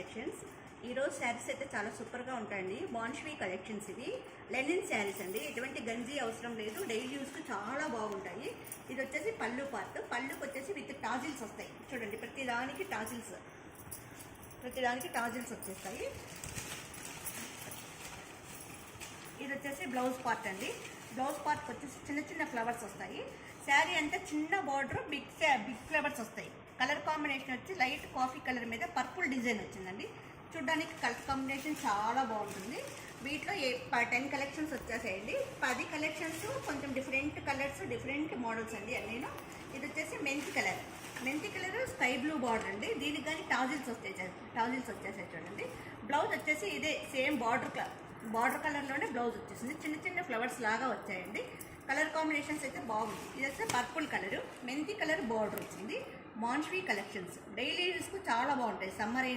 Collections. ఈరోజు శారీస్ అయితే చాలా సూపర్గా ఉంటాయండి. బాన్ష్వీ కలెక్షన్స్ ఇవి లెనిన్ శారీస్ అండి. ఎటువంటి గంజి అవసరం లేదు, డైలీ యూస్కి చాలా బాగుంటాయి. ఇది వచ్చేసి పళ్ళు పార్ట్. పళ్ళుకి వచ్చేసి విత్ టాజిల్స్ వస్తాయి. చూడండి, ప్రతిదానికి టాజిల్స్ వచ్చేస్తాయి. ఇది వచ్చేసి బ్లౌజ్ పార్ట్ అండి. బ్లౌజ్ పార్ట్కి వచ్చేసి చిన్న చిన్న ఫ్లవర్స్ వస్తాయి. శారీ అంతా చిన్న బార్డర్, బిగ్ ఫ్లవర్స్ వస్తాయి. కలర్ కాంబినేషన్ వచ్చి లైట్ కాఫీ కలర్ మీద పర్పుల్ డిజైన్ వచ్చిందండి. చూడడానికి కలర్ కాంబినేషన్ చాలా బాగుంటుంది. వీటిలో 10 కలెక్షన్స్ వచ్చేసాయండి. 10 కలెక్షన్స్ కొంచెం డిఫరెంట్ కలర్స్, డిఫరెంట్ మోడల్స్ అండి అన్నీను. ఇది వచ్చేసి మెంతి కలర్ స్కై బ్లూ బార్డర్ అండి. దీనికి కానీ టాజిల్స్ వచ్చేసాయి చూడండి. బ్లౌజ్ వచ్చేసి ఇదే సేమ్ బార్డర్ కలర్లోనే బ్లౌజ్ వచ్చేసింది. చిన్న చిన్న ఫ్లవర్స్ లాగా వచ్చాయండి. కలర్ కాంబినేషన్స్ అయితే బాగుంది. ఇది వచ్చే పర్పుల్ కలర్, మెంతి కలర్ బార్డర్ వచ్చింది. బాన్ష్వీ కలెక్షన్స్ డైలీ యూస్కు చాలా బాగుంటాయి. సమ్మర్ అయినా